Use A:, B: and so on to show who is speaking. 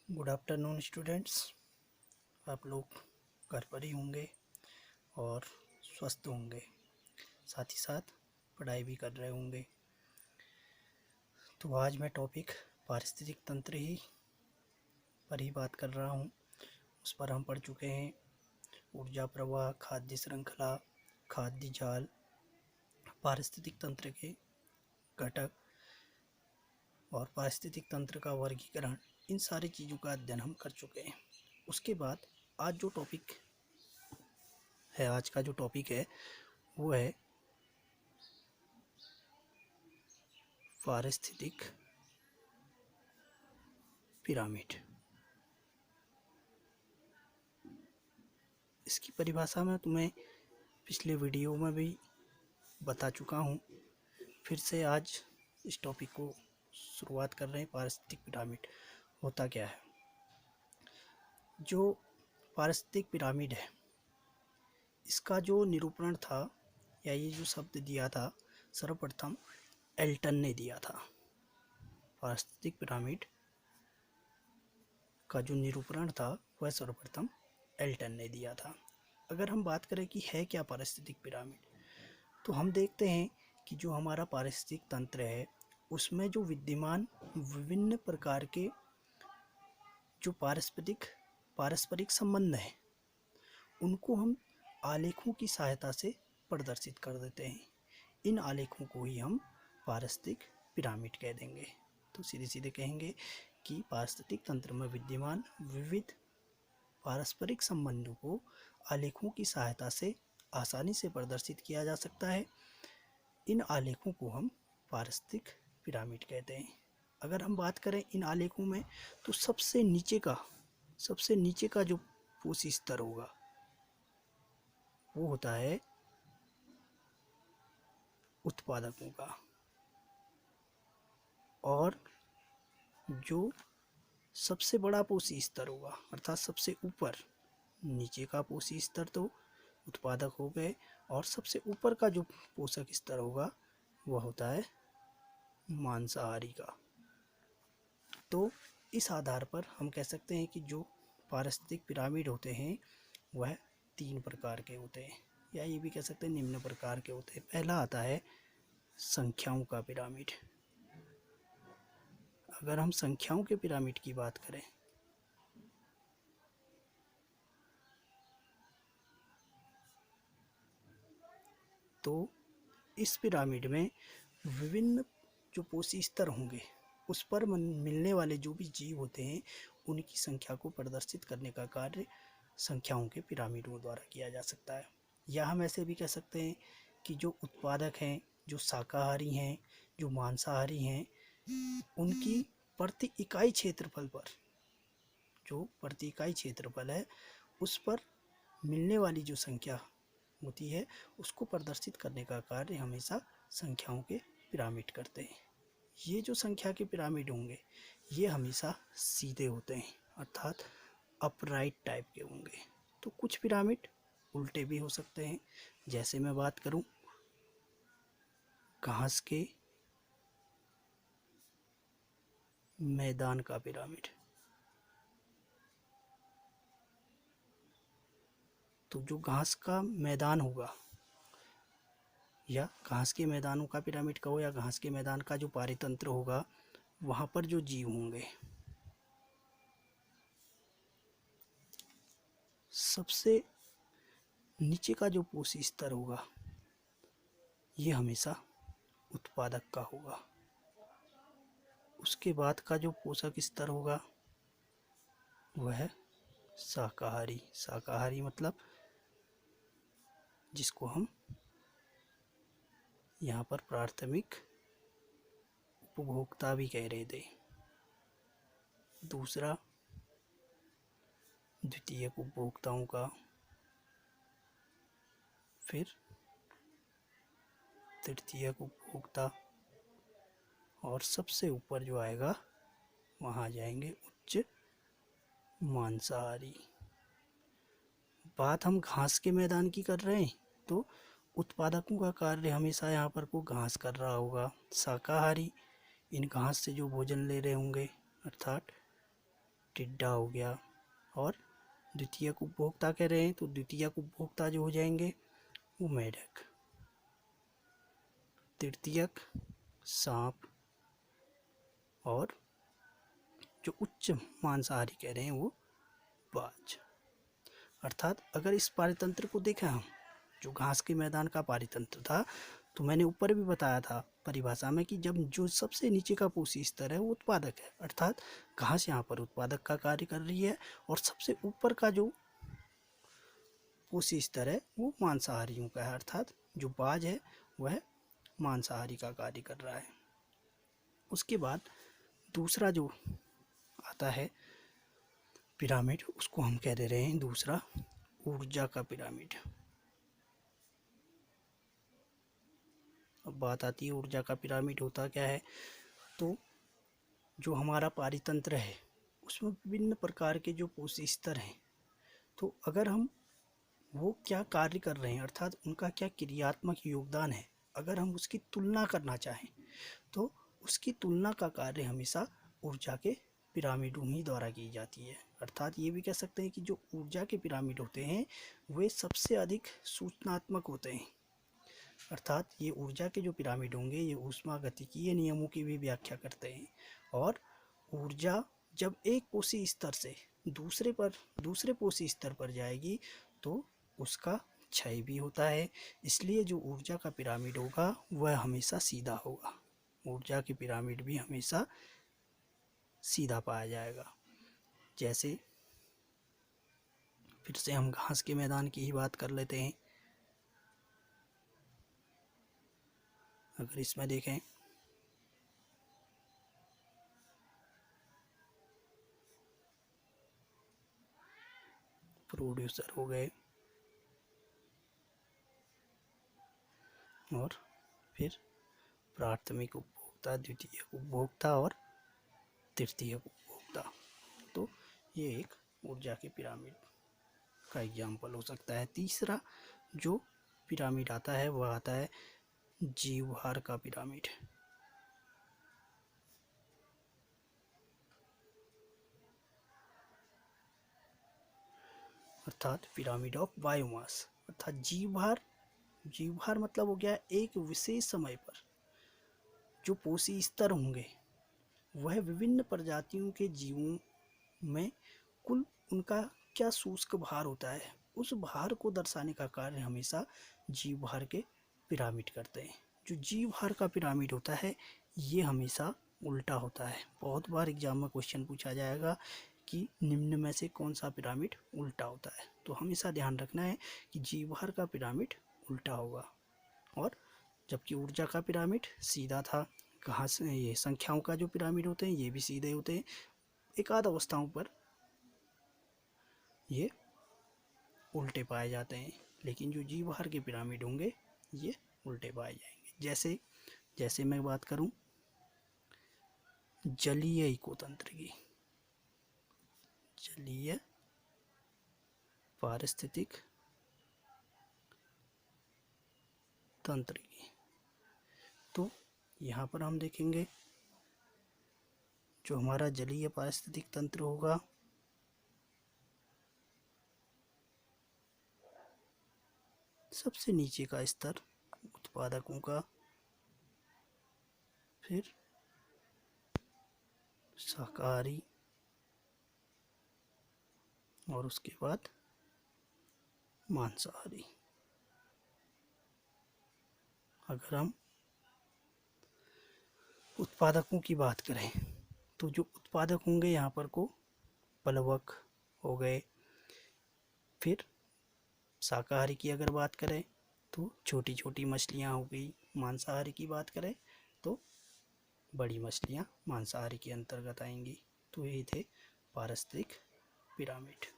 A: Good afternoon students. आप लोग घर पर ही होंगे और स्वस्थ होंगे, साथ ही साथ पढ़ाई भी कर रहे होंगे। तो आज मैं टॉपिक पारिस्थितिक तंत्र पर ही बात कर रहा हूँ। उस पर हम पढ़ चुके हैं ऊर्जा प्रवाह, खाद्य श्रृंखला, खाद्य जाल, पारिस्थितिक तंत्र के घटक और पारिस्थितिक तंत्र का वर्गीकरण। इन सारी चीज़ों का अध्ययन हम कर चुके हैं। उसके बाद आज का जो टॉपिक है वो है पारिस्थितिक पिरामिड। इसकी परिभाषा मैं तुम्हें पिछले वीडियो में भी बता चुका हूँ। फिर से आज इस टॉपिक को शुरुआत कर रहे हैं। पारिस्थितिक पिरामिड होता क्या है? जो पारिस्थितिक पिरामिड है, इसका जो निरूपण था या ये जो शब्द दिया था, सर्वप्रथम एल्टन ने दिया था। पारिस्थितिक पिरामिड का जो निरूपण था वह सर्वप्रथम एल्टन ने दिया था। अगर हम बात करें कि है क्या पारिस्थितिक पिरामिड, तो हम देखते हैं कि जो हमारा पारिस्थितिक तंत्र है उसमें जो विद्यमान विभिन्न प्रकार के जो पारस्परिक संबंध हैं उनको हम आलेखों की सहायता से प्रदर्शित कर देते हैं। इन आलेखों को ही हम पारिस्थितिक पिरामिड कह देंगे। तो सीधे सीधे कहेंगे कि पारिस्थितिक तंत्र में विद्यमान विविध पारस्परिक संबंधों को आलेखों की सहायता से आसानी से प्रदर्शित किया जा सकता है। इन आलेखों को हम पारिस्थितिक पिरामिड कहते हैं। अगर हम बात करें इन आलेखों में, तो सबसे नीचे का जो पोषी स्तर होगा वो होता है उत्पादकों का, और जो सबसे बड़ा पोषी स्तर होगा अर्थात सबसे ऊपर, नीचे का पोषी स्तर तो उत्पादक हो गए, और सबसे ऊपर का जो पोषक स्तर होगा वह होता है मांसाहारी का। तो इस आधार पर हम कह सकते हैं कि जो पारिस्थितिक पिरामिड होते हैं वह 3 प्रकार के होते हैं, या ये भी कह सकते हैं निम्न प्रकार के होते हैं। पहला आता है संख्याओं का पिरामिड। अगर हम संख्याओं के पिरामिड की बात करें तो इस पिरामिड में विभिन्न जो पोषी स्तर होंगे उस पर मिलने वाले जो भी जीव होते हैं उनकी संख्या को प्रदर्शित करने का कार्य संख्याओं के पिरामिडों द्वारा किया जा सकता है। या हम ऐसे भी कह सकते हैं कि जो उत्पादक हैं, जो शाकाहारी हैं, जो मांसाहारी हैं, उनकी प्रति इकाई क्षेत्रफल है उस पर मिलने वाली जो संख्या होती है उसको प्रदर्शित करने का कार्य हमेशा संख्याओं के पिरामिड करते हैं। ये जो संख्या के पिरामिड होंगे ये हमेशा सीधे होते हैं अर्थात अपराइट टाइप के होंगे। तो कुछ पिरामिड उल्टे भी हो सकते हैं। जैसे मैं बात करूं घास के मैदान का पिरामिड, तो जो घास का मैदान होगा या घास के मैदानों का पिरामिड कहो या घास के मैदान का जो पारितंत्र होगा वहाँ पर जो जीव होंगे सबसे नीचे का जो पोषी स्तर होगा ये हमेशा उत्पादक का होगा। उसके बाद का जो पोषक स्तर होगा वह शाकाहारी मतलब जिसको हम यहाँ पर प्राथमिक उपभोक्ता भी कह रहे थे। दूसरा द्वितीयक उपभोक्ताओं का, फिर तृतीयक उपभोक्ता, और सबसे ऊपर जो आएगा वहाँ आ जाएंगे उच्च मांसाहारी। बात हम घास के मैदान की कर रहे हैं तो उत्पादकों का कार्य हमेशा यहाँ पर को घास कर रहा होगा। शाकाहारी इन घास से जो भोजन ले रहे होंगे अर्थात टिड्डा हो गया। और द्वितीयक उपभोक्ता कह रहे हैं तो द्वितीयक उपभोक्ता जो हो जाएंगे वो मेढक। तृतीयक सांप। और जो उच्च मांसाहारी कह रहे हैं वो बाज। अर्थात अगर इस पारितंत्र को देखा हम, जो घास के मैदान का पारितंत्र था, तो मैंने ऊपर भी बताया था परिभाषा में कि जब जो सबसे नीचे का पोषी स्तर है वो उत्पादक है, अर्थात घास यहाँ पर उत्पादक का कार्य कर रही है, और सबसे ऊपर का जो पोषी स्तर है वो मांसाहारियों का है, अर्थात जो बाज है वह मांसाहारी का कार्य कर रहा है। उसके बाद दूसरा जो आता है पिरामिड, उसको हम कह दे रहे हैं दूसरा ऊर्जा का पिरामिड। अब बात आती है ऊर्जा का पिरामिड होता क्या है। तो जो हमारा पारितंत्र है उसमें विभिन्न प्रकार के जो पोषी स्तर हैं, तो अगर हम वो क्या कार्य कर रहे हैं, अर्थात उनका क्या क्रियात्मक योगदान है, अगर हम उसकी तुलना करना चाहें तो उसकी तुलना का कार्य हमेशा ऊर्जा के पिरामिडों ही द्वारा की जाती है। अर्थात ये भी कह सकते हैं कि जो ऊर्जा के पिरामिड होते हैं वे सबसे अधिक सूचनात्मक होते हैं। अर्थात ये ऊर्जा के जो पिरामिड होंगे ये ऊष्मागतिकीय नियमों की भी व्याख्या करते हैं, और ऊर्जा जब एक कोशी स्तर से दूसरे कोशी स्तर पर जाएगी तो उसका क्षय भी होता है। इसलिए जो ऊर्जा का पिरामिड होगा वह हमेशा सीधा होगा। ऊर्जा के पिरामिड भी हमेशा सीधा पाया जाएगा। जैसे फिर से हम घास के मैदान की ही बात कर लेते हैं। अगर इसमें देखें प्रोड्यूसर हो गए, और फिर प्राथमिक उपभोक्ता, द्वितीयक उपभोक्ता और तृतीयक उपभोक्ता। तो ये एक ऊर्जा के पिरामिड का एग्जाम्पल हो सकता है। तीसरा जो पिरामिड आता है वह आता है जीवभार का पिरामिड, अर्थात पिरामिड ऑफ बायोमास। अर्थात जीवभार मतलब हो गया एक विशेष समय पर जो पोषी स्तर होंगे वह विभिन्न प्रजातियों के जीवों में कुल उनका क्या शुष्क भार होता है, उस भार को दर्शाने का कार्य हमेशा जीव भार के पिरामिड करते हैं। जो जीव भार का पिरामिड होता है ये हमेशा उल्टा होता है। बहुत बार एग्जाम में क्वेश्चन पूछा जाएगा कि निम्न में से कौन सा पिरामिड उल्टा होता है, तो हमेशा ध्यान रखना है कि जीव भार का पिरामिड उल्टा होगा। और जबकि ऊर्जा का पिरामिड सीधा था, घास ये संख्याओं का जो पिरामिड होते हैं ये भी सीधे होते हैं, एक आध अवस्थाओं पर ये उल्टे पाए जाते हैं, लेकिन जो जीवभार के पिरामिड होंगे ये उल्टे पाए जाएंगे। जैसे मैं बात करूं जलीय इकोतंत्र की, जलीय पारिस्थितिक तंत्र की, तो यहाँ पर हम देखेंगे जो हमारा जलीय पारिस्थितिक तंत्र होगा सबसे नीचे का स्तर उत्पादकों का, फिर शाकाहारी, और उसके बाद मांसाहारी। अगर हम उत्पादकों की बात करें तो जो उत्पादक होंगे यहाँ पर को प्लवक हो गए, फिर शाकाहारी की अगर बात करें तो छोटी छोटी मछलियाँ हो गई, मांसाहारी की बात करें तो बड़ी मछलियाँ मांसाहारी के अंतर्गत आएंगी। तो ये थे पारिस्थितिक पिरामिड।